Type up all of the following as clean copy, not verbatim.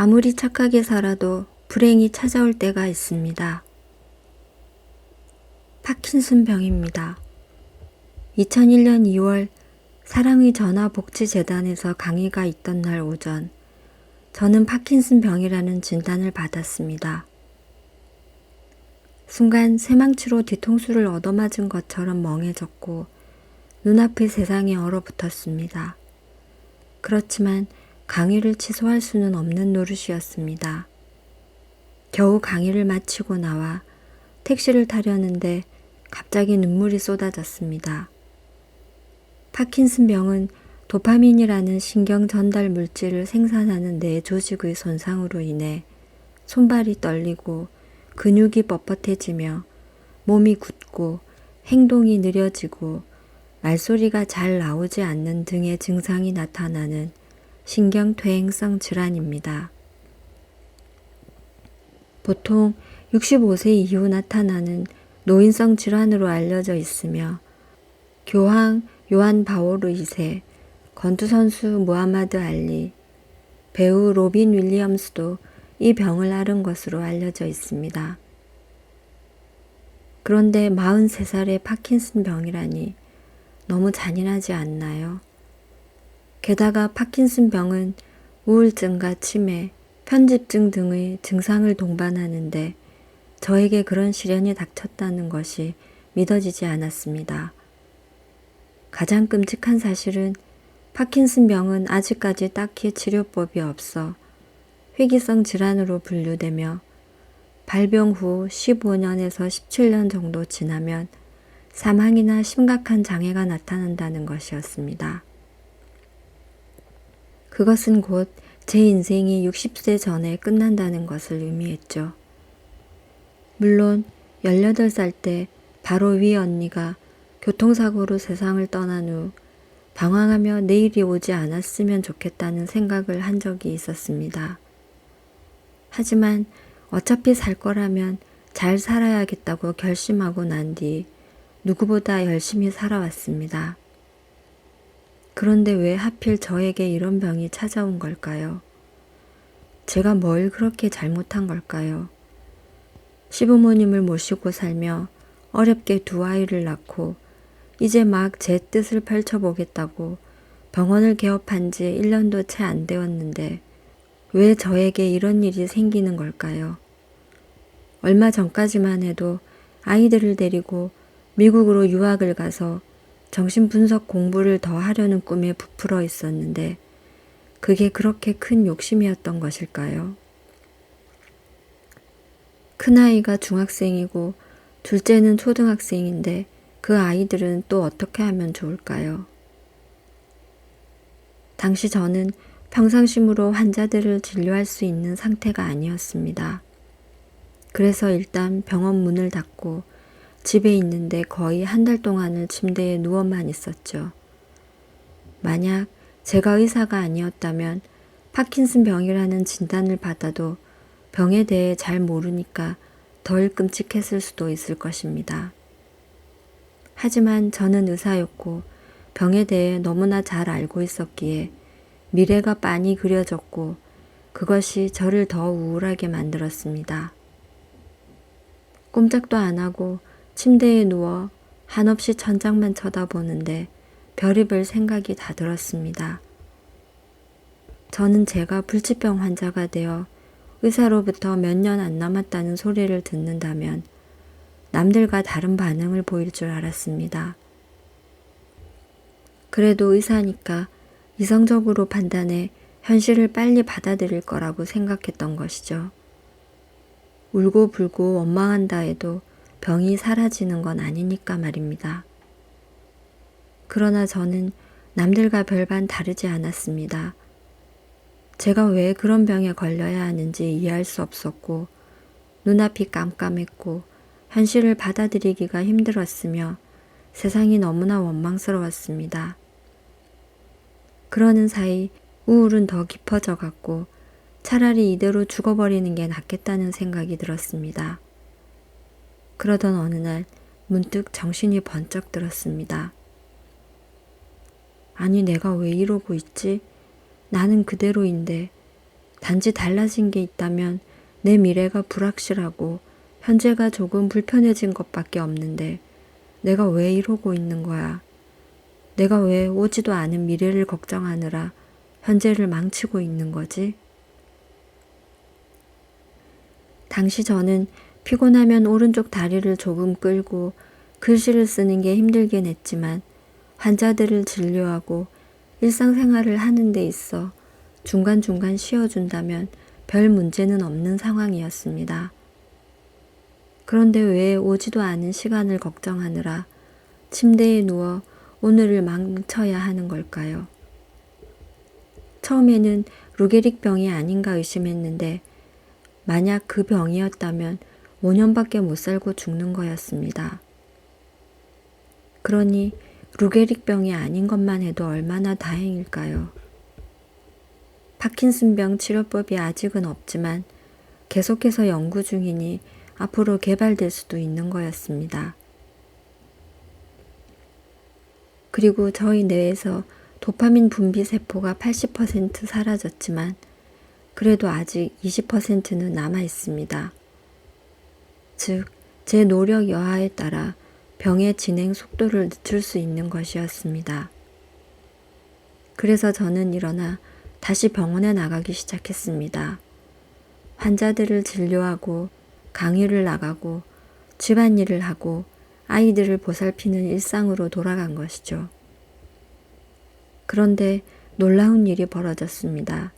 아무리 착하게 살아도 불행이 찾아올 때가 있습니다. 파킨슨 병입니다. 2001년 2월 사랑의 전화복지재단에서 강의가 있던 날 오전, 저는 파킨슨 병이라는 진단을 받았습니다. 순간 새망치로 뒤통수를 얻어맞은 것처럼 멍해졌고 눈앞의 세상이 얼어붙었습니다. 그렇지만 강의를 취소할 수는 없는 노릇이었습니다. 겨우 강의를 마치고 나와 택시를 타려는데 갑자기 눈물이 쏟아졌습니다. 파킨슨 병은 도파민이라는 신경 전달 물질을 생산하는 뇌 조직의 손상으로 인해 손발이 떨리고 근육이 뻣뻣해지며 몸이 굳고 행동이 느려지고 말소리가 잘 나오지 않는 등의 증상이 나타나는 신경퇴행성 질환입니다. 보통 65세 이후 나타나는 노인성 질환으로 알려져 있으며 교황 요한 바오르 2세, 권투선수 무하마드 알리, 배우 로빈 윌리엄스도 이 병을 앓은 것으로 알려져 있습니다. 그런데 43살의 파킨슨 병이라니 너무 잔인하지 않나요? 게다가 파킨슨 병은 우울증과 치매, 편집증 등의 증상을 동반하는데 저에게 그런 시련이 닥쳤다는 것이 믿어지지 않았습니다. 가장 끔찍한 사실은 파킨슨 병은 아직까지 딱히 치료법이 없어 회귀성 질환으로 분류되며 발병 후 15년에서 17년 정도 지나면 사망이나 심각한 장애가 나타난다는 것이었습니다. 그것은 곧 제 인생이 60세 전에 끝난다는 것을 의미했죠. 물론 18살 때 바로 위 언니가 교통사고로 세상을 떠난 후 방황하며 내일이 오지 않았으면 좋겠다는 생각을 한 적이 있었습니다. 하지만 어차피 살 거라면 잘 살아야겠다고 결심하고 난 뒤 누구보다 열심히 살아왔습니다. 그런데 왜 하필 저에게 이런 병이 찾아온 걸까요? 제가 뭘 그렇게 잘못한 걸까요? 시부모님을 모시고 살며 어렵게 두 아이를 낳고 이제 막 제 뜻을 펼쳐보겠다고 병원을 개업한 지 1년도 채 안 되었는데 왜 저에게 이런 일이 생기는 걸까요? 얼마 전까지만 해도 아이들을 데리고 미국으로 유학을 가서 정신분석 공부를 더 하려는 꿈에 부풀어 있었는데 그게 그렇게 큰 욕심이었던 것일까요? 큰아이가 중학생이고 둘째는 초등학생인데 그 아이들은 또 어떻게 하면 좋을까요? 당시 저는 평상심으로 환자들을 진료할 수 있는 상태가 아니었습니다. 그래서 일단 병원 문을 닫고 집에 있는데 거의 한 달 동안을 침대에 누워만 있었죠. 만약 제가 의사가 아니었다면 파킨슨 병이라는 진단을 받아도 병에 대해 잘 모르니까 덜 끔찍했을 수도 있을 것입니다. 하지만 저는 의사였고 병에 대해 너무나 잘 알고 있었기에 미래가 빤히 그려졌고 그것이 저를 더 우울하게 만들었습니다. 꼼짝도 안 하고 침대에 누워 한없이 천장만 쳐다보는데 별의별 생각이 다 들었습니다. 저는 제가 불치병 환자가 되어 의사로부터 몇 년 안 남았다는 소리를 듣는다면 남들과 다른 반응을 보일 줄 알았습니다. 그래도 의사니까 이성적으로 판단해 현실을 빨리 받아들일 거라고 생각했던 것이죠. 울고 불고 원망한다 해도 병이 사라지는 건 아니니까 말입니다. 그러나 저는 남들과 별반 다르지 않았습니다. 제가 왜 그런 병에 걸려야 하는지 이해할 수 없었고 눈앞이 깜깜했고 현실을 받아들이기가 힘들었으며 세상이 너무나 원망스러웠습니다. 그러는 사이 우울은 더 깊어져 갔고 차라리 이대로 죽어버리는 게 낫겠다는 생각이 들었습니다. 그러던 어느 날 문득 정신이 번쩍 들었습니다. 아니 내가 왜 이러고 있지? 나는 그대로인데 단지 달라진 게 있다면 내 미래가 불확실하고 현재가 조금 불편해진 것밖에 없는데 내가 왜 이러고 있는 거야? 내가 왜 오지도 않은 미래를 걱정하느라 현재를 망치고 있는 거지? 당시 저는 피곤하면 오른쪽 다리를 조금 끌고 글씨를 쓰는 게 힘들긴 했지만 환자들을 진료하고 일상생활을 하는 데 있어 중간중간 쉬어준다면 별 문제는 없는 상황이었습니다. 그런데 왜 오지도 않은 시간을 걱정하느라 침대에 누워 오늘을 망쳐야 하는 걸까요? 처음에는 루게릭 병이 아닌가 의심했는데 만약 그 병이었다면 5년밖에 못 살고 죽는 거였습니다. 그러니 루게릭 병이 아닌 것만 해도 얼마나 다행일까요? 파킨슨병 치료법이 아직은 없지만 계속해서 연구 중이니 앞으로 개발될 수도 있는 거였습니다. 그리고 저희 뇌에서 도파민 분비 세포가 80% 사라졌지만 그래도 아직 20%는 남아 있습니다. 즉, 제 노력 여하에 따라 병의 진행 속도를 늦출 수 있는 것이었습니다. 그래서 저는 일어나 다시 병원에 나가기 시작했습니다. 환자들을 진료하고 강의를 나가고 집안일을 하고 아이들을 보살피는 일상으로 돌아간 것이죠. 그런데 놀라운 일이 벌어졌습니다.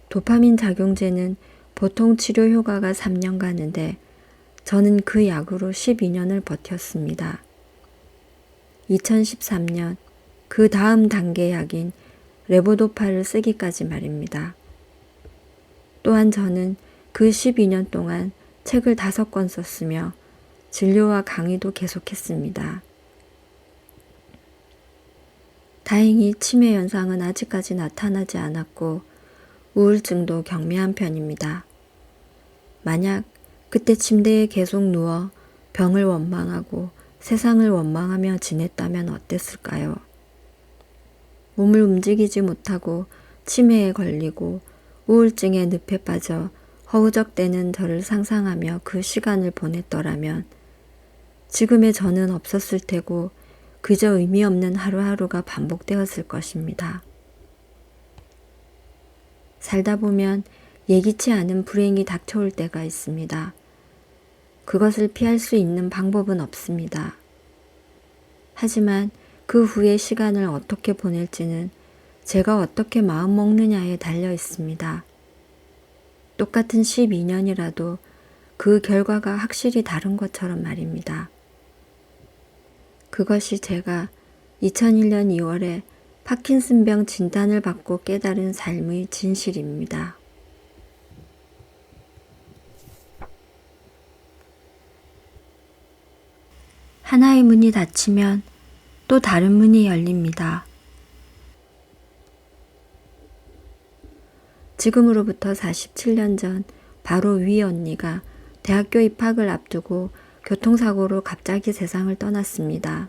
도파민 작용제는 보통 치료 효과가 3년 가는데 저는 그 약으로 12년을 버텼습니다. 2013년 그 다음 단계 약인 레보도파를 쓰기까지 말입니다. 또한 저는 그 12년 동안 책을 5권 썼으며 진료와 강의도 계속했습니다. 다행히 치매 현상은 아직까지 나타나지 않았고 우울증도 경미한 편입니다. 만약 그때 침대에 계속 누워 병을 원망하고 세상을 원망하며 지냈다면 어땠을까요? 몸을 움직이지 못하고 치매에 걸리고 우울증에 늪에 빠져 허우적대는 저를 상상하며 그 시간을 보냈더라면 지금의 저는 없었을 테고 그저 의미 없는 하루하루가 반복되었을 것입니다. 살다 보면 예기치 않은 불행이 닥쳐올 때가 있습니다. 그것을 피할 수 있는 방법은 없습니다. 하지만 그 후의 시간을 어떻게 보낼지는 제가 어떻게 마음 먹느냐에 달려 있습니다. 똑같은 12년이라도 그 결과가 확실히 다른 것처럼 말입니다. 그것이 제가 2001년 2월에 파킨슨병 진단을 받고 깨달은 삶의 진실입니다. 하나의 문이 닫히면 또 다른 문이 열립니다. 지금으로부터 47년 전 바로 위 언니가 대학교 입학을 앞두고 교통사고로 갑자기 세상을 떠났습니다.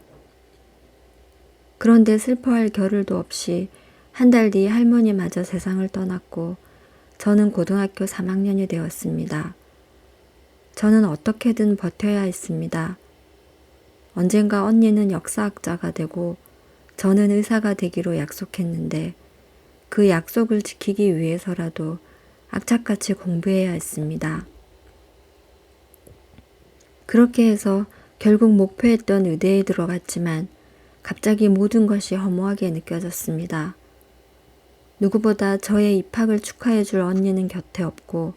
그런데 슬퍼할 겨를도 없이 한 달 뒤 할머니마저 세상을 떠났고 저는 고등학교 3학년이 되었습니다. 저는 어떻게든 버텨야 했습니다. 언젠가 언니는 역사학자가 되고 저는 의사가 되기로 약속했는데 그 약속을 지키기 위해서라도 악착같이 공부해야 했습니다. 그렇게 해서 결국 목표했던 의대에 들어갔지만 갑자기 모든 것이 허무하게 느껴졌습니다. 누구보다 저의 입학을 축하해 줄 언니는 곁에 없고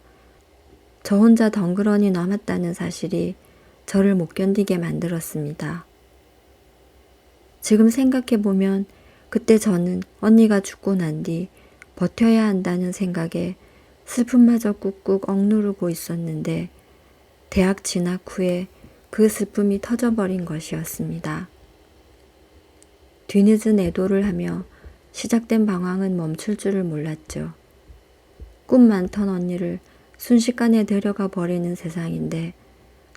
저 혼자 덩그러니 남았다는 사실이 저를 못 견디게 만들었습니다. 지금 생각해보면 그때 저는 언니가 죽고 난 뒤 버텨야 한다는 생각에 슬픔마저 꾹꾹 억누르고 있었는데 대학 진학 후에 그 슬픔이 터져버린 것이었습니다. 뒤늦은 애도를 하며 시작된 방황은 멈출 줄을 몰랐죠. 꿈 많던 언니를 순식간에 데려가 버리는 세상인데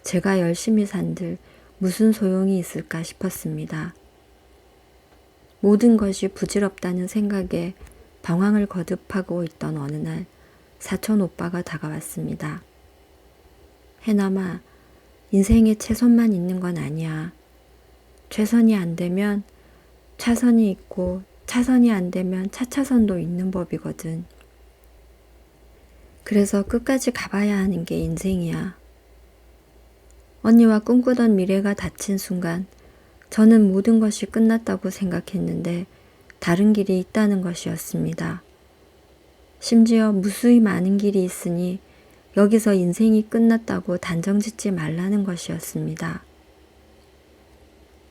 제가 열심히 산들 무슨 소용이 있을까 싶었습니다. 모든 것이 부질없다는 생각에 방황을 거듭하고 있던 어느 날 사촌 오빠가 다가왔습니다. 해남아, 인생에 최선만 있는 건 아니야. 최선이 안 되면 차선이 있고 차선이 안 되면 차차선도 있는 법이거든. 그래서 끝까지 가봐야 하는 게 인생이야. 언니와 꿈꾸던 미래가 닫힌 순간 저는 모든 것이 끝났다고 생각했는데 다른 길이 있다는 것이었습니다. 심지어 무수히 많은 길이 있으니 여기서 인생이 끝났다고 단정짓지 말라는 것이었습니다.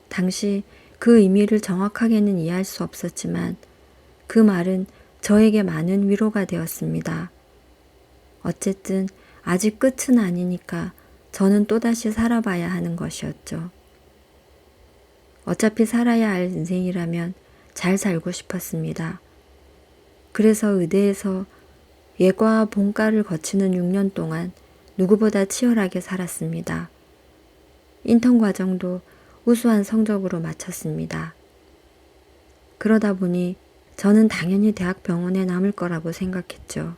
당시 그 의미를 정확하게는 이해할 수 없었지만 그 말은 저에게 많은 위로가 되었습니다. 어쨌든 아직 끝은 아니니까 저는 또다시 살아봐야 하는 것이었죠. 어차피 살아야 할 인생이라면 잘 살고 싶었습니다. 그래서 의대에서 예과와 본과를 거치는 6년 동안 누구보다 치열하게 살았습니다. 인턴 과정도 우수한 성적으로 마쳤습니다. 그러다 보니 저는 당연히 대학병원에 남을 거라고 생각했죠.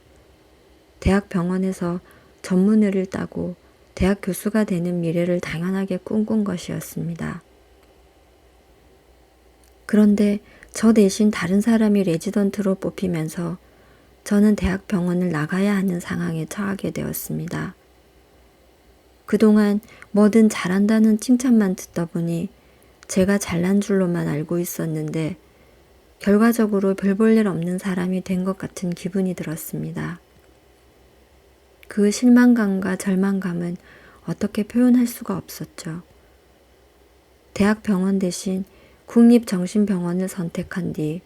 대학병원에서 전문의를 따고 대학 교수가 되는 미래를 당연하게 꿈꾼 것이었습니다. 그런데 저 대신 다른 사람이 레지던트로 뽑히면서 저는 대학병원을 나가야 하는 상황에 처하게 되었습니다. 그동안 뭐든 잘한다는 칭찬만 듣다 보니 제가 잘난 줄로만 알고 있었는데 결과적으로 별 볼 일 없는 사람이 된 것 같은 기분이 들었습니다. 그 실망감과 절망감은 어떻게 표현할 수가 없었죠. 대학병원 대신 국립정신병원을 선택한 뒤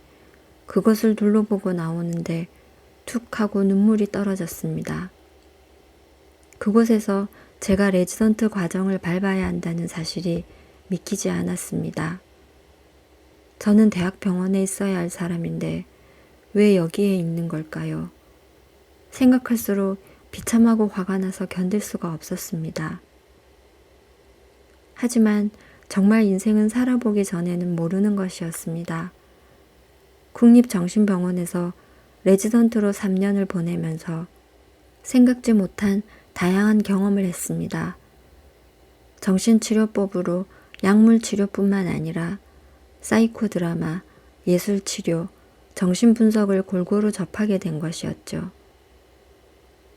그것을 둘러보고 나오는데 툭 하고 눈물이 떨어졌습니다. 그곳에서 제가 레지던트 과정을 밟아야 한다는 사실이 믿기지 않았습니다. 저는 대학병원에 있어야 할 사람인데 왜 여기에 있는 걸까요? 생각할수록 비참하고 화가 나서 견딜 수가 없었습니다. 하지만 정말 인생은 살아보기 전에는 모르는 것이었습니다. 국립정신병원에서 레지던트로 3년을 보내면서 생각지 못한 다양한 경험을 했습니다. 정신치료법으로 약물치료뿐만 아니라 사이코드라마, 예술치료, 정신분석을 골고루 접하게 된 것이었죠.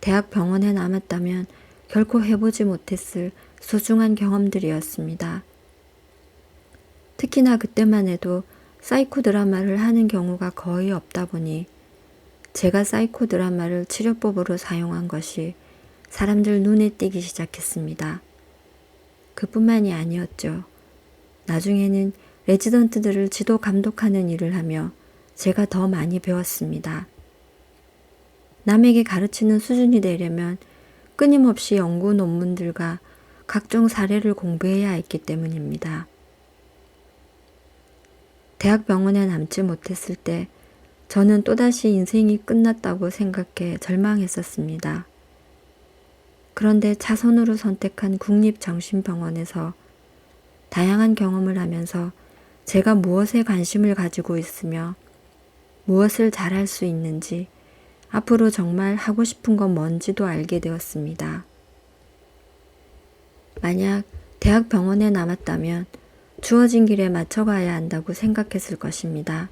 대학병원에 남았다면 결코 해보지 못했을 소중한 경험들이었습니다. 특히나 그때만 해도 사이코 드라마를 하는 경우가 거의 없다 보니 제가 사이코 드라마를 치료법으로 사용한 것이 사람들 눈에 띄기 시작했습니다. 그뿐만이 아니었죠. 나중에는 레지던트들을 지도 감독하는 일을 하며 제가 더 많이 배웠습니다. 남에게 가르치는 수준이 되려면 끊임없이 연구 논문들과 각종 사례를 공부해야 했기 때문입니다. 대학병원에 남지 못했을 때 저는 또다시 인생이 끝났다고 생각해 절망했었습니다. 그런데 차선으로 선택한 국립정신병원에서 다양한 경험을 하면서 제가 무엇에 관심을 가지고 있으며 무엇을 잘할 수 있는지 앞으로 정말 하고 싶은 건 뭔지도 알게 되었습니다. 만약 대학병원에 남았다면 주어진 길에 맞춰가야 한다고 생각했을 것입니다.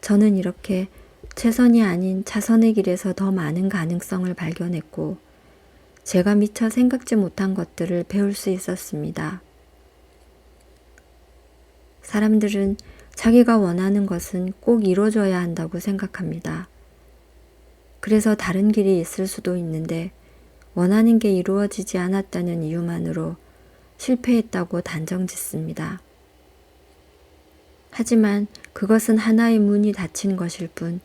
저는 이렇게 최선이 아닌 차선의 길에서 더 많은 가능성을 발견했고 제가 미처 생각지 못한 것들을 배울 수 있었습니다. 사람들은 자기가 원하는 것은 꼭 이루어져야 한다고 생각합니다. 그래서 다른 길이 있을 수도 있는데 원하는 게 이루어지지 않았다는 이유만으로 실패했다고 단정짓습니다. 하지만 그것은 하나의 문이 닫힌 것일 뿐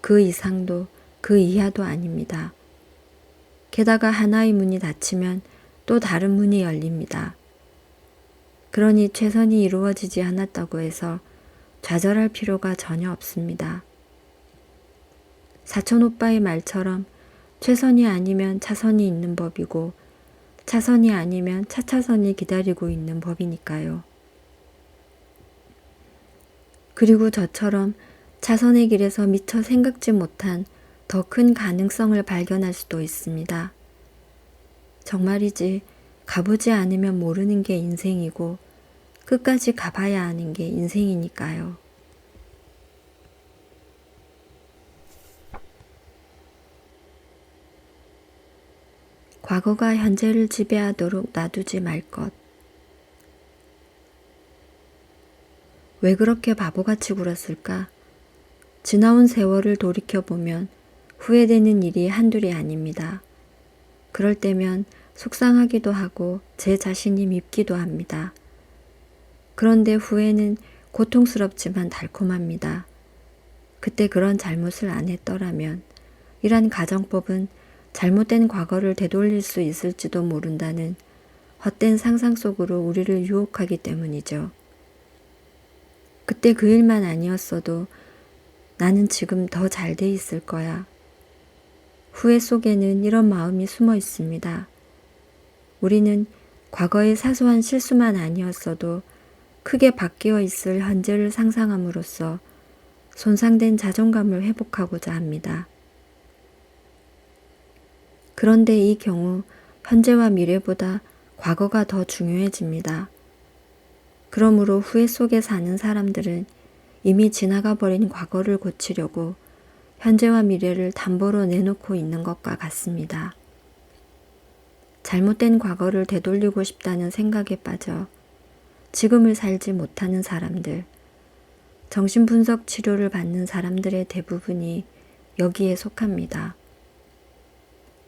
그 이상도 그 이하도 아닙니다. 게다가 하나의 문이 닫히면 또 다른 문이 열립니다. 그러니 최선이 이루어지지 않았다고 해서 좌절할 필요가 전혀 없습니다. 사촌 오빠의 말처럼 최선이 아니면 차선이 있는 법이고 차선이 아니면 차차선이 기다리고 있는 법이니까요. 그리고 저처럼 차선의 길에서 미처 생각지 못한 더 큰 가능성을 발견할 수도 있습니다. 정말이지 가보지 않으면 모르는 게 인생이고 끝까지 가봐야 하는 게 인생이니까요. 과거가 현재를 지배하도록 놔두지 말 것. 왜 그렇게 바보같이 굴었을까? 지나온 세월을 돌이켜보면 후회되는 일이 한둘이 아닙니다. 그럴 때면 속상하기도 하고 제 자신이 밉기도 합니다. 그런데 후회는 고통스럽지만 달콤합니다. 그때 그런 잘못을 안 했더라면 이란 가정법은 잘못된 과거를 되돌릴 수 있을지도 모른다는 헛된 상상 속으로 우리를 유혹하기 때문이죠. 그때 그 일만 아니었어도 나는 지금 더 잘 돼 있을 거야. 후회 속에는 이런 마음이 숨어 있습니다. 우리는 과거의 사소한 실수만 아니었어도 크게 바뀌어 있을 현재를 상상함으로써 손상된 자존감을 회복하고자 합니다. 그런데 이 경우 현재와 미래보다 과거가 더 중요해집니다. 그러므로 후회 속에 사는 사람들은 이미 지나가 버린 과거를 고치려고 현재와 미래를 담보로 내놓고 있는 것과 같습니다. 잘못된 과거를 되돌리고 싶다는 생각에 빠져 지금을 살지 못하는 사람들, 정신분석 치료를 받는 사람들의 대부분이 여기에 속합니다.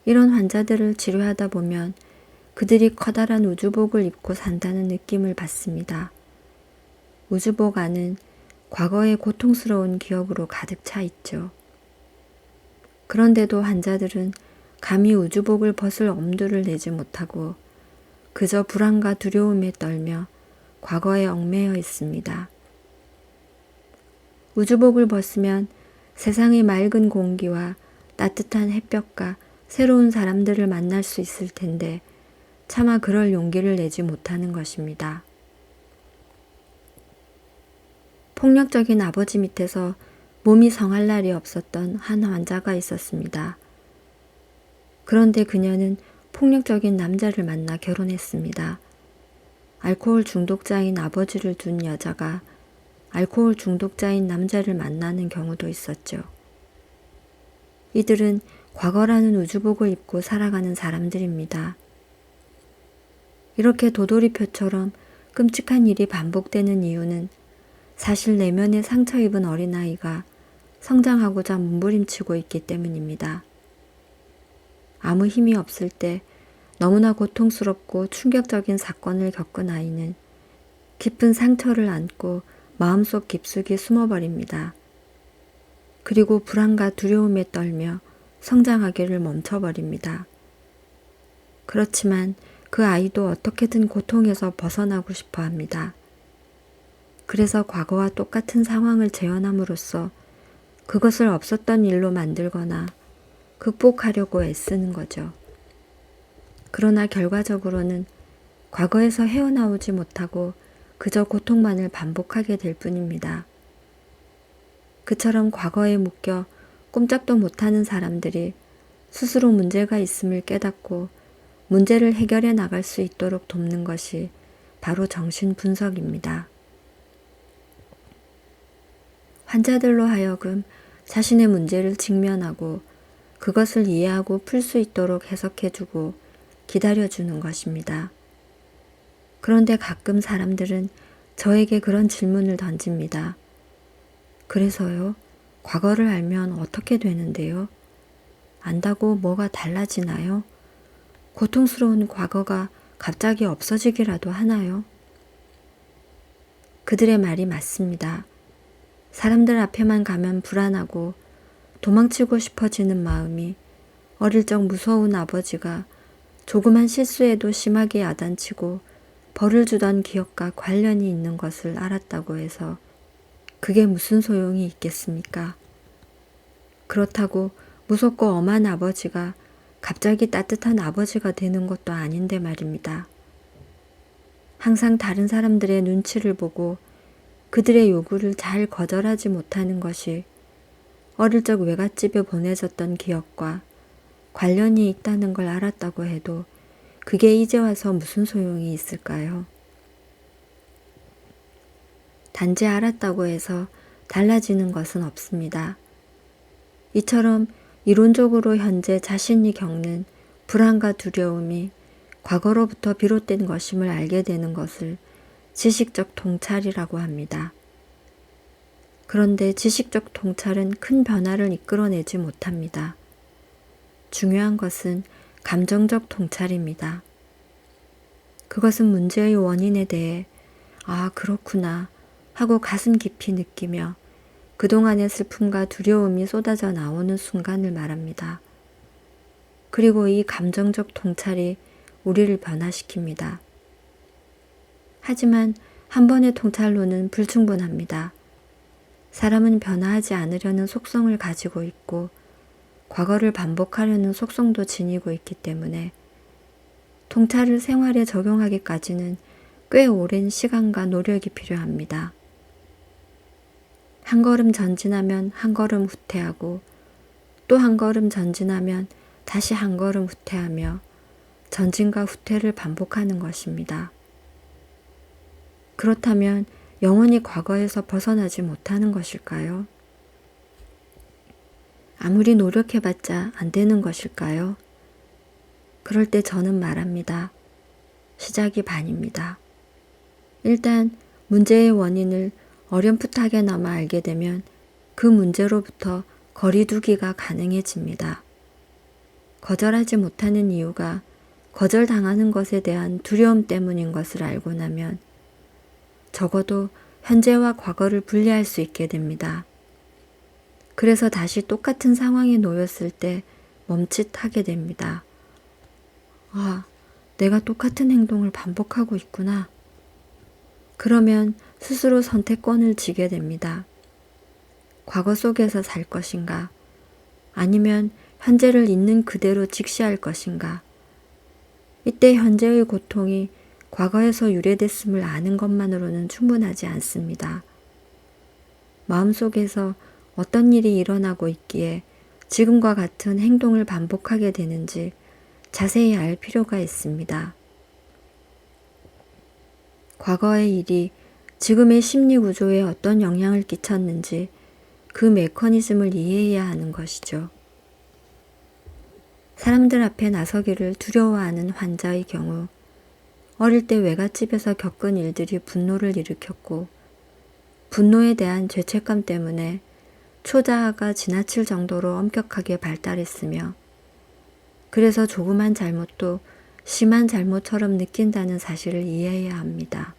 이런 환자들을 치료하다 보면 그들이 커다란 우주복을 입고 산다는 느낌을 받습니다. 우주복 안은 과거의 고통스러운 기억으로 가득 차 있죠. 그런데도 환자들은 감히 우주복을 벗을 엄두를 내지 못하고 그저 불안과 두려움에 떨며 과거에 얽매여 있습니다. 우주복을 벗으면 세상의 맑은 공기와 따뜻한 햇볕과 새로운 사람들을 만날 수 있을 텐데 차마 그럴 용기를 내지 못하는 것입니다. 폭력적인 아버지 밑에서 몸이 성할 날이 없었던 한 환자가 있었습니다. 그런데 그녀는 폭력적인 남자를 만나 결혼했습니다. 알코올 중독자인 아버지를 둔 여자가 알코올 중독자인 남자를 만나는 경우도 있었죠. 이들은 과거라는 우주복을 입고 살아가는 사람들입니다. 이렇게 도돌이표처럼 끔찍한 일이 반복되는 이유는 사실 내면에 상처 입은 어린아이가 성장하고자 몸부림치고 있기 때문입니다. 아무 힘이 없을 때 너무나 고통스럽고 충격적인 사건을 겪은 아이는 깊은 상처를 안고 마음속 깊숙이 숨어버립니다. 그리고 불안과 두려움에 떨며 성장하기를 멈춰버립니다. 그렇지만 그 아이도 어떻게든 고통에서 벗어나고 싶어 합니다. 그래서 과거와 똑같은 상황을 재현함으로써 그것을 없었던 일로 만들거나 극복하려고 애쓰는 거죠. 그러나 결과적으로는 과거에서 헤어나오지 못하고 그저 고통만을 반복하게 될 뿐입니다. 그처럼 과거에 묶여 꼼짝도 못하는 사람들이 스스로 문제가 있음을 깨닫고 문제를 해결해 나갈 수 있도록 돕는 것이 바로 정신분석입니다. 환자들로 하여금 자신의 문제를 직면하고 그것을 이해하고 풀 수 있도록 해석해주고 기다려주는 것입니다. 그런데 가끔 사람들은 저에게 그런 질문을 던집니다. 그래서요? 과거를 알면 어떻게 되는데요? 안다고 뭐가 달라지나요? 고통스러운 과거가 갑자기 없어지기라도 하나요? 그들의 말이 맞습니다. 사람들 앞에만 가면 불안하고 도망치고 싶어지는 마음이 어릴 적 무서운 아버지가 조그만 실수에도 심하게 야단치고 벌을 주던 기억과 관련이 있는 것을 알았다고 해서 그게 무슨 소용이 있겠습니까? 그렇다고 무섭고 엄한 아버지가 갑자기 따뜻한 아버지가 되는 것도 아닌데 말입니다. 항상 다른 사람들의 눈치를 보고 그들의 요구를 잘 거절하지 못하는 것이 어릴 적 외갓집에 보내졌던 기억과 관련이 있다는 걸 알았다고 해도 그게 이제 와서 무슨 소용이 있을까요? 단지 알았다고 해서 달라지는 것은 없습니다. 이처럼 이론적으로 현재 자신이 겪는 불안과 두려움이 과거로부터 비롯된 것임을 알게 되는 것을 지식적 통찰이라고 합니다. 그런데 지식적 통찰은 큰 변화를 이끌어내지 못합니다. 중요한 것은 감정적 통찰입니다. 그것은 문제의 원인에 대해 아, 그렇구나 하고 가슴 깊이 느끼며 그동안의 슬픔과 두려움이 쏟아져 나오는 순간을 말합니다. 그리고 이 감정적 통찰이 우리를 변화시킵니다. 하지만 한 번의 통찰로는 불충분합니다. 사람은 변화하지 않으려는 속성을 가지고 있고 과거를 반복하려는 속성도 지니고 있기 때문에 통찰을 생활에 적용하기까지는 꽤 오랜 시간과 노력이 필요합니다. 한 걸음 전진하면 한 걸음 후퇴하고 또 한 걸음 전진하면 다시 한 걸음 후퇴하며 전진과 후퇴를 반복하는 것입니다. 그렇다면 영원히 과거에서 벗어나지 못하는 것일까요? 아무리 노력해봤자 안 되는 것일까요? 그럴 때 저는 말합니다. 시작이 반입니다. 일단 문제의 원인을 어렴풋하게나마 알게 되면 그 문제로부터 거리두기가 가능해집니다. 거절하지 못하는 이유가 거절당하는 것에 대한 두려움 때문인 것을 알고 나면 적어도 현재와 과거를 분리할 수 있게 됩니다. 그래서 다시 똑같은 상황에 놓였을 때 멈칫하게 됩니다. 아, 내가 똑같은 행동을 반복하고 있구나. 그러면 스스로 선택권을 쥐게 됩니다. 과거 속에서 살 것인가? 아니면 현재를 있는 그대로 직시할 것인가? 이때 현재의 고통이 과거에서 유래됐음을 아는 것만으로는 충분하지 않습니다. 마음속에서 어떤 일이 일어나고 있기에 지금과 같은 행동을 반복하게 되는지 자세히 알 필요가 있습니다. 과거의 일이 지금의 심리 구조에 어떤 영향을 끼쳤는지 그 메커니즘을 이해해야 하는 것이죠. 사람들 앞에 나서기를 두려워하는 환자의 경우 어릴 때 외갓집에서 겪은 일들이 분노를 일으켰고 분노에 대한 죄책감 때문에 초자아가 지나칠 정도로 엄격하게 발달했으며 그래서 조그만 잘못도 심한 잘못처럼 느낀다는 사실을 이해해야 합니다.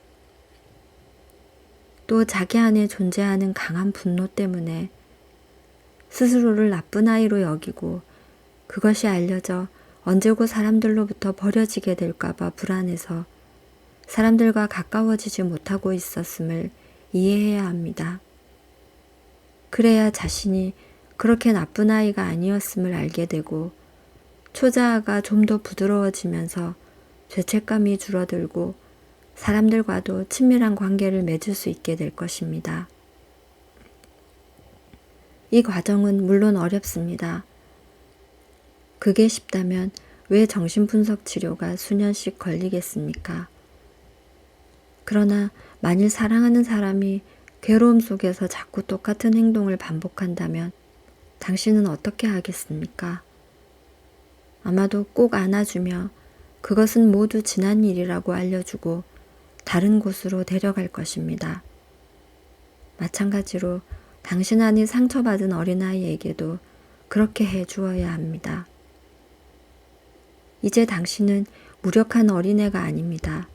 또 자기 안에 존재하는 강한 분노 때문에 스스로를 나쁜 아이로 여기고 그것이 알려져 언제고 사람들로부터 버려지게 될까봐 불안해서 사람들과 가까워지지 못하고 있었음을 이해해야 합니다. 그래야 자신이 그렇게 나쁜 아이가 아니었음을 알게 되고 초자아가 좀 더 부드러워지면서 죄책감이 줄어들고 사람들과도 친밀한 관계를 맺을 수 있게 될 것입니다. 이 과정은 물론 어렵습니다. 그게 쉽다면 왜 정신분석 치료가 수년씩 걸리겠습니까? 그러나 만일 사랑하는 사람이 괴로움 속에서 자꾸 똑같은 행동을 반복한다면 당신은 어떻게 하겠습니까? 아마도 꼭 안아주며 그것은 모두 지난 일이라고 알려주고 다른 곳으로 데려갈 것입니다. 마찬가지로 당신 안이 상처받은 어린아이에게도 그렇게 해 주어야 합니다. 이제 당신은 무력한 어린애가 아닙니다.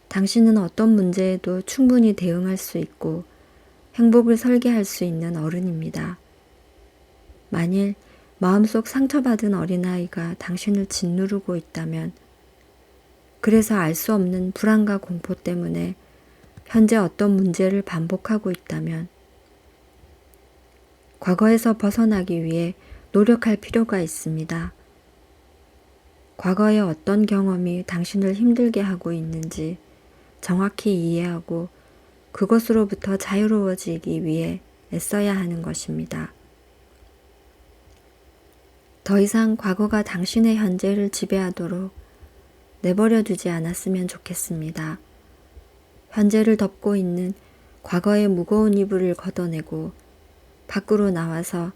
당신은 어떤 문제에도 충분히 대응할 수 있고 행복을 설계할 수 있는 어른입니다. 만일 마음속 상처받은 어린아이가 당신을 짓누르고 있다면 그래서 알 수 없는 불안과 공포 때문에 현재 어떤 문제를 반복하고 있다면 과거에서 벗어나기 위해 노력할 필요가 있습니다. 과거의 어떤 경험이 당신을 힘들게 하고 있는지 정확히 이해하고 그것으로부터 자유로워지기 위해 애써야 하는 것입니다. 더 이상 과거가 당신의 현재를 지배하도록 내버려 두지 않았으면 좋겠습니다. 현재를 덮고 있는 과거의 무거운 이불을 걷어내고 밖으로 나와서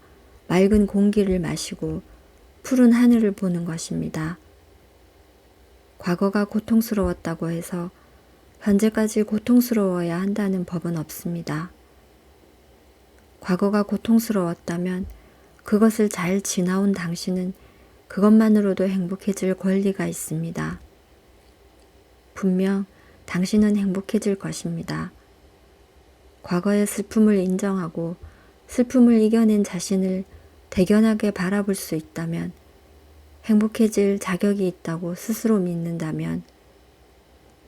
맑은 공기를 마시고 푸른 하늘을 보는 것입니다. 과거가 고통스러웠다고 해서 현재까지 고통스러워야 한다는 법은 없습니다. 과거가 고통스러웠다면 그것을 잘 지나온 당신은 그것만으로도 행복해질 권리가 있습니다. 분명 당신은 행복해질 것입니다. 과거의 슬픔을 인정하고 슬픔을 이겨낸 자신을 대견하게 바라볼 수 있다면, 행복해질 자격이 있다고 스스로 믿는다면,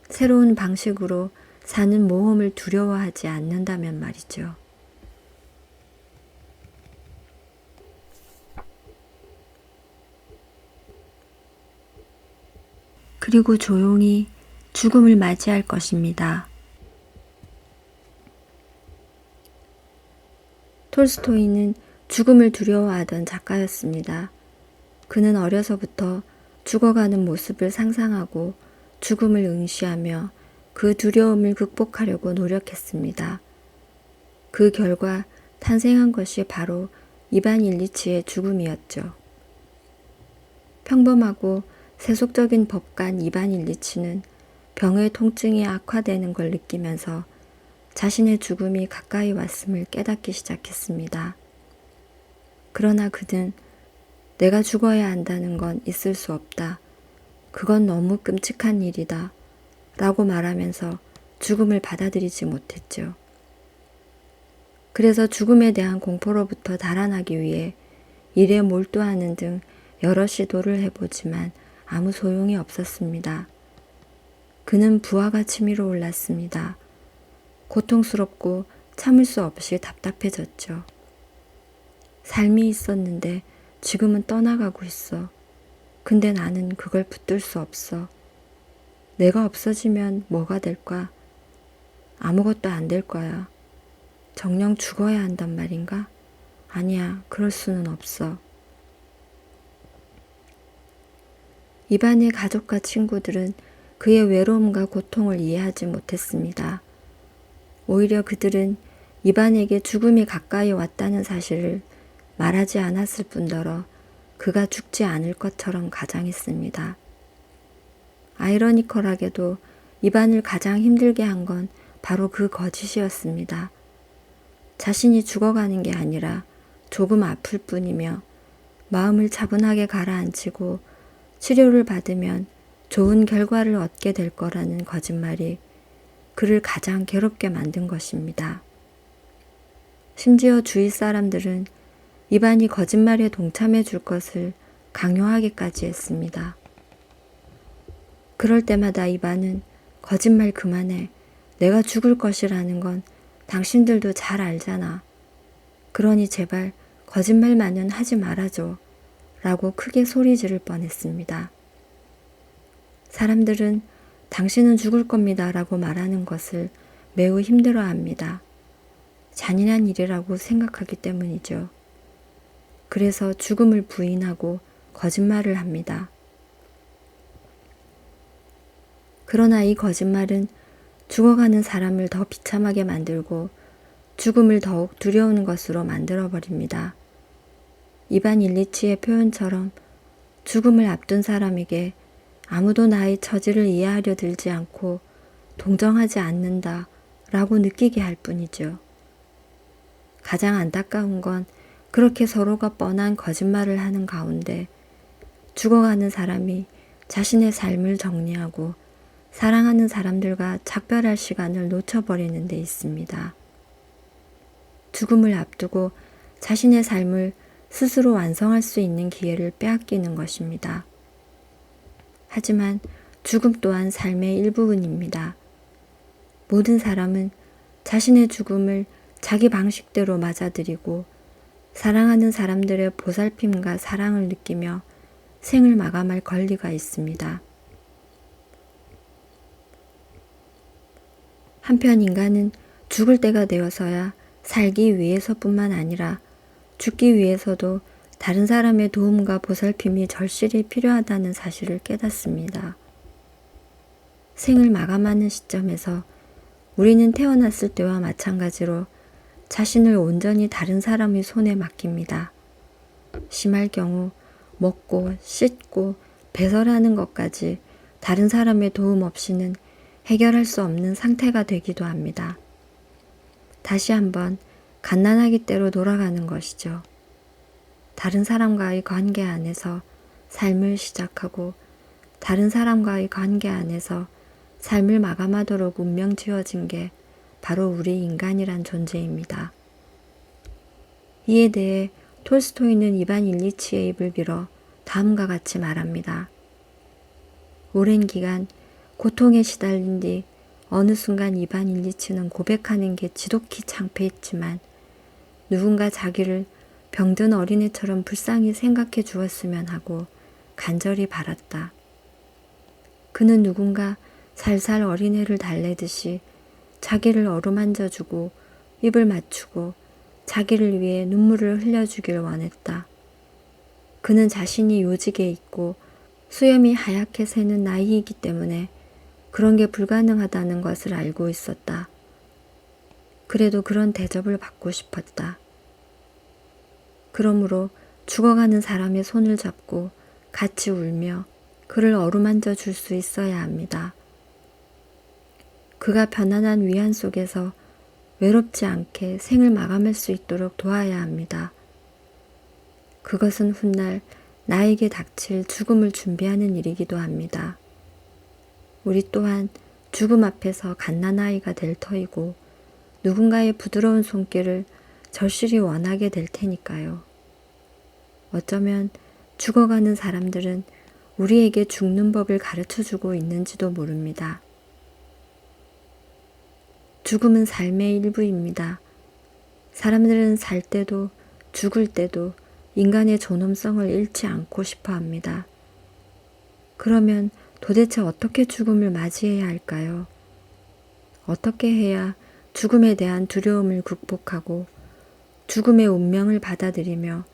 새로운 방식으로 사는 모험을 두려워하지 않는다면 말이죠. 그리고 조용히 죽음을 맞이할 것입니다. 톨스토이는 죽음을 두려워하던 작가였습니다. 그는 어려서부터 죽어가는 모습을 상상하고 죽음을 응시하며 그 두려움을 극복하려고 노력했습니다. 그 결과 탄생한 것이 바로 이반 일리치의 죽음이었죠. 평범하고 세속적인 법관 이반 일리치는 병의 통증이 악화되는 걸 느끼면서 자신의 죽음이 가까이 왔음을 깨닫기 시작했습니다. 그러나 그는 내가 죽어야 한다는 건 있을 수 없다. 그건 너무 끔찍한 일이다. 라고 말하면서 죽음을 받아들이지 못했죠. 그래서 죽음에 대한 공포로부터 달아나기 위해 일에 몰두하는 등 여러 시도를 해보지만 아무 소용이 없었습니다. 그는 부하가 치밀어 올랐습니다. 고통스럽고 참을 수 없이 답답해졌죠. 삶이 있었는데 지금은 떠나가고 있어. 근데 나는 그걸 붙들 수 없어. 내가 없어지면 뭐가 될까? 아무것도 안 될 거야. 정녕 죽어야 한단 말인가? 아니야, 그럴 수는 없어. 이반의 가족과 친구들은 그의 외로움과 고통을 이해하지 못했습니다. 오히려 그들은 이반에게 죽음이 가까이 왔다는 사실을 말하지 않았을 뿐더러 그가 죽지 않을 것처럼 가장했습니다. 아이러니컬하게도 이반을 가장 힘들게 한 건 바로 그 거짓이었습니다. 자신이 죽어가는 게 아니라 조금 아플 뿐이며 마음을 차분하게 가라앉히고 치료를 받으면 좋은 결과를 얻게 될 거라는 거짓말이 그를 가장 괴롭게 만든 것입니다. 심지어 주위 사람들은 이반이 거짓말에 동참해 줄 것을 강요하기까지 했습니다. 그럴 때마다 이반은 거짓말 그만해. 내가 죽을 것이라는 건 당신들도 잘 알잖아. 그러니 제발 거짓말만은 하지 말아줘. 라고 크게 소리 지를 뻔했습니다. 사람들은 당신은 죽을 겁니다. 라고 말하는 것을 매우 힘들어합니다. 잔인한 일이라고 생각하기 때문이죠. 그래서 죽음을 부인하고 거짓말을 합니다. 그러나 이 거짓말은 죽어가는 사람을 더 비참하게 만들고 죽음을 더욱 두려운 것으로 만들어버립니다. 이반 일리치의 표현처럼 죽음을 앞둔 사람에게 아무도 나의 처지를 이해하려 들지 않고 동정하지 않는다 라고 느끼게 할 뿐이죠. 가장 안타까운 건 그렇게 서로가 뻔한 거짓말을 하는 가운데 죽어가는 사람이 자신의 삶을 정리하고 사랑하는 사람들과 작별할 시간을 놓쳐버리는 데 있습니다. 죽음을 앞두고 자신의 삶을 스스로 완성할 수 있는 기회를 빼앗기는 것입니다. 하지만 죽음 또한 삶의 일부분입니다. 모든 사람은 자신의 죽음을 자기 방식대로 맞아들이고 사랑하는 사람들의 보살핌과 사랑을 느끼며 생을 마감할 권리가 있습니다. 한편 인간은 죽을 때가 되어서야 살기 위해서뿐만 아니라 죽기 위해서도 다른 사람의 도움과 보살핌이 절실히 필요하다는 사실을 깨닫습니다. 생을 마감하는 시점에서 우리는 태어났을 때와 마찬가지로 자신을 온전히 다른 사람의 손에 맡깁니다. 심할 경우 먹고 씻고 배설하는 것까지 다른 사람의 도움 없이는 해결할 수 없는 상태가 되기도 합니다. 다시 한번 갓난아기 때로 돌아가는 것이죠. 다른 사람과의 관계 안에서 삶을 시작하고 다른 사람과의 관계 안에서 삶을 마감하도록 운명 지어진 게 바로 우리 인간이란 존재입니다. 이에 대해 톨스토이는 이반 일리치의 입을 빌어 다음과 같이 말합니다. 오랜 기간 고통에 시달린 뒤 어느 순간 이반 일리치는 고백하는 게 지독히 창피했지만 누군가 자기를 병든 어린애처럼 불쌍히 생각해 주었으면 하고 간절히 바랐다. 그는 누군가 살살 어린애를 달래듯이 자기를 어루만져 주고 입을 맞추고 자기를 위해 눈물을 흘려주길 원했다. 그는 자신이 요직에 있고 수염이 하얗게 새는 나이이기 때문에 그런 게 불가능하다는 것을 알고 있었다. 그래도 그런 대접을 받고 싶었다. 그러므로 죽어가는 사람의 손을 잡고 같이 울며 그를 어루만져 줄 수 있어야 합니다. 그가 편안한 위안 속에서 외롭지 않게 생을 마감할 수 있도록 도와야 합니다. 그것은 훗날 나에게 닥칠 죽음을 준비하는 일이기도 합니다. 우리 또한 죽음 앞에서 갓난아이가 될 터이고 누군가의 부드러운 손길을 절실히 원하게 될 테니까요. 어쩌면 죽어가는 사람들은 우리에게 죽는 법을 가르쳐주고 있는지도 모릅니다. 죽음은 삶의 일부입니다. 사람들은 살 때도 죽을 때도 인간의 존엄성을 잃지 않고 싶어 합니다. 그러면 도대체 어떻게 죽음을 맞이해야 할까요? 어떻게 해야 죽음에 대한 두려움을 극복하고 죽음의 운명을 받아들이며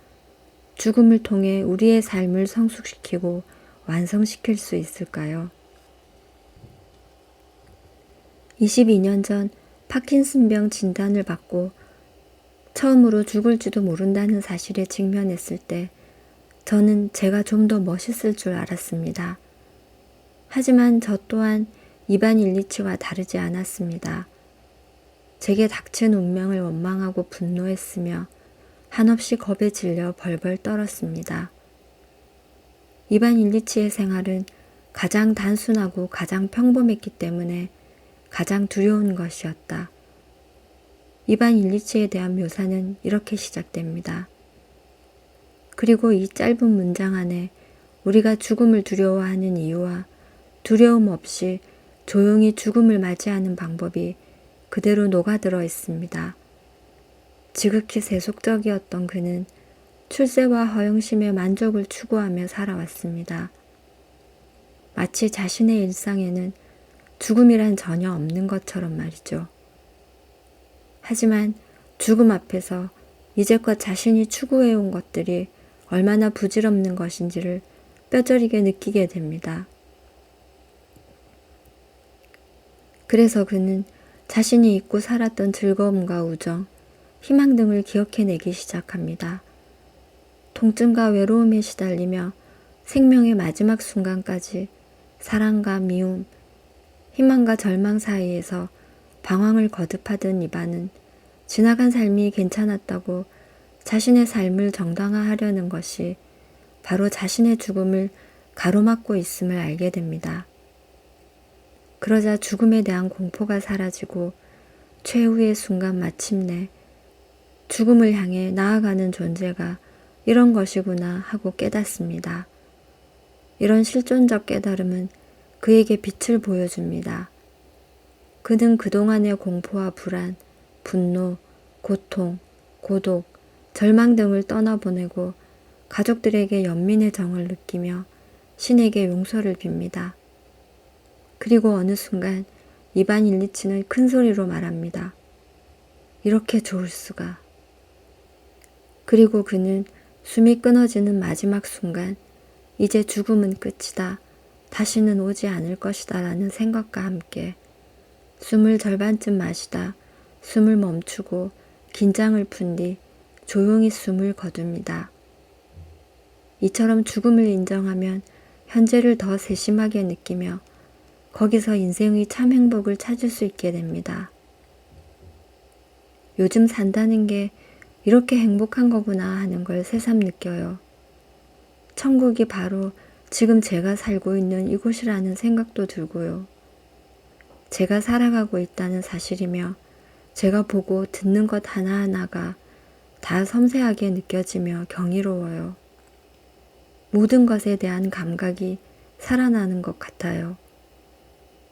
죽음을 통해 우리의 삶을 성숙시키고 완성시킬 수 있을까요? 22년 전 파킨슨병 진단을 받고 처음으로 죽을지도 모른다는 사실에 직면했을 때 저는 제가 좀 더 멋있을 줄 알았습니다. 하지만 저 또한 이반 일리치와 다르지 않았습니다. 제게 닥친 운명을 원망하고 분노했으며 한없이 겁에 질려 벌벌 떨었습니다. 이반 일리치의 생활은 가장 단순하고 가장 평범했기 때문에 가장 두려운 것이었다. 이반 일리치에 대한 묘사는 이렇게 시작됩니다. 그리고 이 짧은 문장 안에 우리가 죽음을 두려워하는 이유와 두려움 없이 조용히 죽음을 맞이하는 방법이 그대로 녹아들어 있습니다. 지극히 세속적이었던 그는 출세와 허영심의 만족을 추구하며 살아왔습니다. 마치 자신의 일상에는 죽음이란 전혀 없는 것처럼 말이죠. 하지만 죽음 앞에서 이제껏 자신이 추구해온 것들이 얼마나 부질없는 것인지를 뼈저리게 느끼게 됩니다. 그래서 그는 자신이 잊고 살았던 즐거움과 우정, 희망 등을 기억해내기 시작합니다. 통증과 외로움에 시달리며 생명의 마지막 순간까지 사랑과 미움, 희망과 절망 사이에서 방황을 거듭하던 이반은 지나간 삶이 괜찮았다고 자신의 삶을 정당화하려는 것이 바로 자신의 죽음을 가로막고 있음을 알게 됩니다. 그러자 죽음에 대한 공포가 사라지고 최후의 순간 마침내 죽음을 향해 나아가는 존재가 이런 것이구나 하고 깨닫습니다. 이런 실존적 깨달음은 그에게 빛을 보여줍니다. 그는 그동안의 공포와 불안, 분노, 고통, 고독, 절망 등을 떠나보내고 가족들에게 연민의 정을 느끼며 신에게 용서를 빕니다. 그리고 어느 순간 이반 일리치는 큰 소리로 말합니다. 이렇게 좋을 수가. 그리고 그는 숨이 끊어지는 마지막 순간, 이제 죽음은 끝이다. 다시는 오지 않을 것이다 라는 생각과 함께 숨을 절반쯤 마시다 숨을 멈추고 긴장을 푼 뒤 조용히 숨을 거둡니다. 이처럼 죽음을 인정하면 현재를 더 세심하게 느끼며 거기서 인생의 참 행복을 찾을 수 있게 됩니다. 요즘 산다는 게 이렇게 행복한 거구나 하는 걸 새삼 느껴요. 천국이 바로 지금 제가 살고 있는 이곳이라는 생각도 들고요. 제가 살아가고 있다는 사실이며 제가 보고 듣는 것 하나하나가 다 섬세하게 느껴지며 경이로워요. 모든 것에 대한 감각이 살아나는 것 같아요.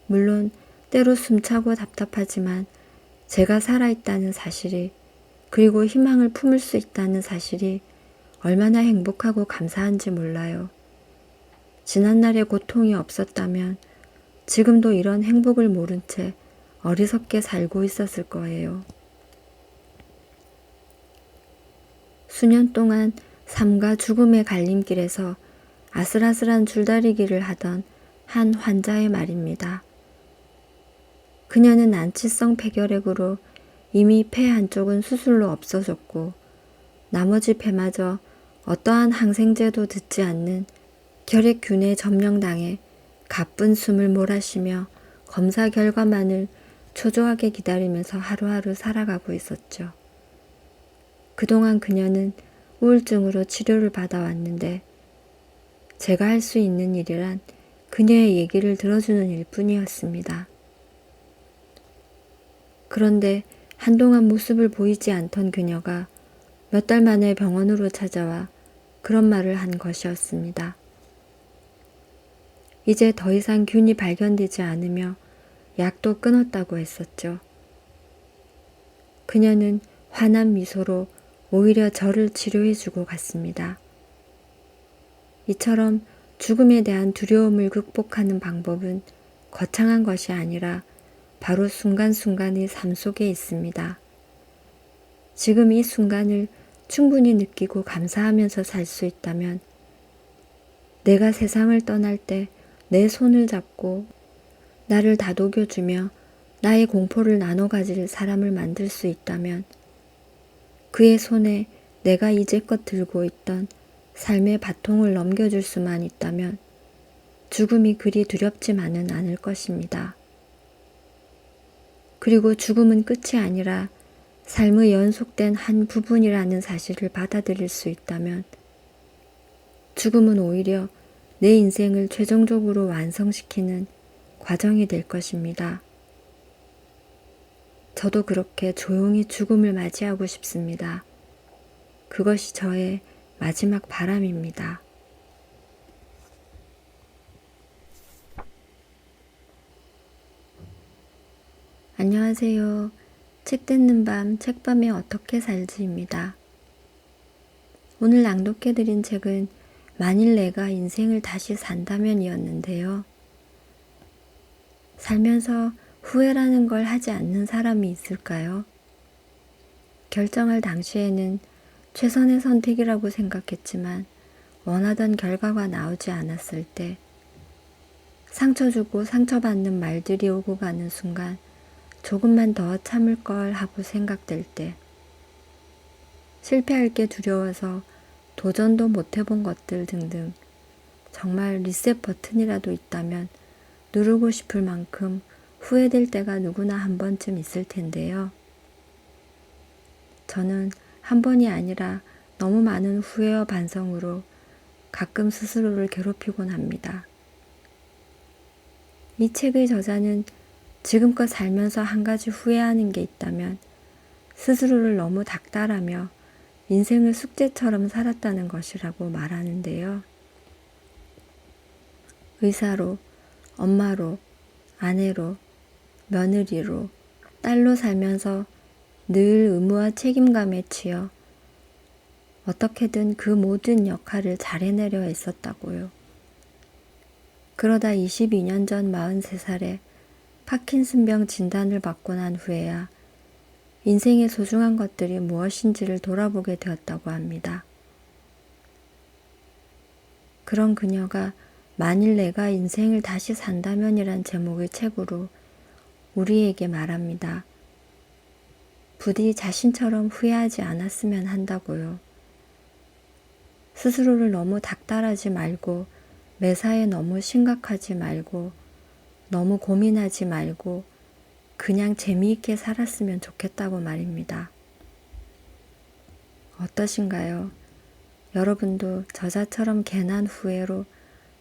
물론 때로 숨차고 답답하지만 제가 살아있다는 사실이 그리고 희망을 품을 수 있다는 사실이 얼마나 행복하고 감사한지 몰라요. 지난날의 고통이 없었다면 지금도 이런 행복을 모른 채 어리석게 살고 있었을 거예요. 수년 동안 삶과 죽음의 갈림길에서 아슬아슬한 줄다리기를 하던 한 환자의 말입니다. 그녀는 난치성 폐결핵으로 이미 폐 한쪽은 수술로 없어졌고 나머지 폐마저 어떠한 항생제도 듣지 않는 결핵균에 점령당해 가쁜 숨을 몰아쉬며 검사 결과만을 초조하게 기다리면서 하루하루 살아가고 있었죠. 그동안 그녀는 우울증으로 치료를 받아왔는데 제가 할 수 있는 일이란 그녀의 얘기를 들어주는 일뿐이었습니다. 그런데 한동안 모습을 보이지 않던 그녀가 몇 달 만에 병원으로 찾아와 그런 말을 한 것이었습니다. 이제 더 이상 균이 발견되지 않으며 약도 끊었다고 했었죠. 그녀는 환한 미소로 오히려 저를 치료해주고 갔습니다. 이처럼 죽음에 대한 두려움을 극복하는 방법은 거창한 것이 아니라 바로 순간순간의 삶 속에 있습니다. 지금 이 순간을 충분히 느끼고 감사하면서 살 수 있다면 내가 세상을 떠날 때 내 손을 잡고 나를 다독여주며 나의 공포를 나눠 가질 사람을 만들 수 있다면 그의 손에 내가 이제껏 들고 있던 삶의 바통을 넘겨줄 수만 있다면 죽음이 그리 두렵지만은 않을 것입니다. 그리고 죽음은 끝이 아니라 삶의 연속된 한 부분이라는 사실을 받아들일 수 있다면 죽음은 오히려 내 인생을 최종적으로 완성시키는 과정이 될 것입니다. 저도 그렇게 조용히 죽음을 맞이하고 싶습니다. 그것이 저의 마지막 바람입니다. 안녕하세요. 책 듣는 밤, 책밤에 어떻게 살지입니다. 오늘 낭독해드린 책은 만일 내가 인생을 다시 산다면이었는데요. 살면서 후회라는 걸 하지 않는 사람이 있을까요? 결정할 당시에는 최선의 선택이라고 생각했지만 원하던 결과가 나오지 않았을 때, 상처 주고 상처받는 말들이 오고 가는 순간 조금만 더 참을 걸 하고 생각될 때, 실패할 게 두려워서 도전도 못 해본 것들 등등 정말 리셋 버튼이라도 있다면 누르고 싶을 만큼 후회될 때가 누구나 한 번쯤 있을 텐데요. 저는 한 번이 아니라 너무 많은 후회와 반성으로 가끔 스스로를 괴롭히곤 합니다. 이 책의 저자는 지금껏 살면서 한 가지 후회하는 게 있다면 스스로를 너무 닥달하며 인생을 숙제처럼 살았다는 것이라고 말하는데요. 의사로, 엄마로, 아내로, 며느리로, 딸로 살면서 늘 의무와 책임감에 치여 어떻게든 그 모든 역할을 잘 해내려 했었다고요. 그러다 22년 전 43살에 파킨슨병 진단을 받고 난 후에야 인생의 소중한 것들이 무엇인지를 돌아보게 되었다고 합니다. 그런 그녀가 만일 내가 인생을 다시 산다면이란 제목의 책으로 우리에게 말합니다. 부디 자신처럼 후회하지 않았으면 한다고요. 스스로를 너무 닥달하지 말고 매사에 너무 심각하지 말고 너무 고민하지 말고 그냥 재미있게 살았으면 좋겠다고 말입니다. 어떠신가요? 여러분도 저자처럼 괜한 후회로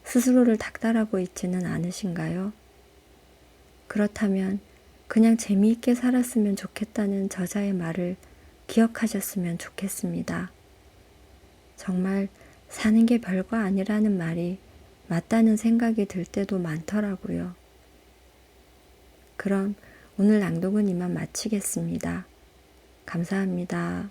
스스로를 닥달하고 있지는 않으신가요? 그렇다면 그냥 재미있게 살았으면 좋겠다는 저자의 말을 기억하셨으면 좋겠습니다. 정말 사는 게 별거 아니라는 말이 맞다는 생각이 들 때도 많더라고요. 그럼 오늘 낭독은 이만 마치겠습니다. 감사합니다.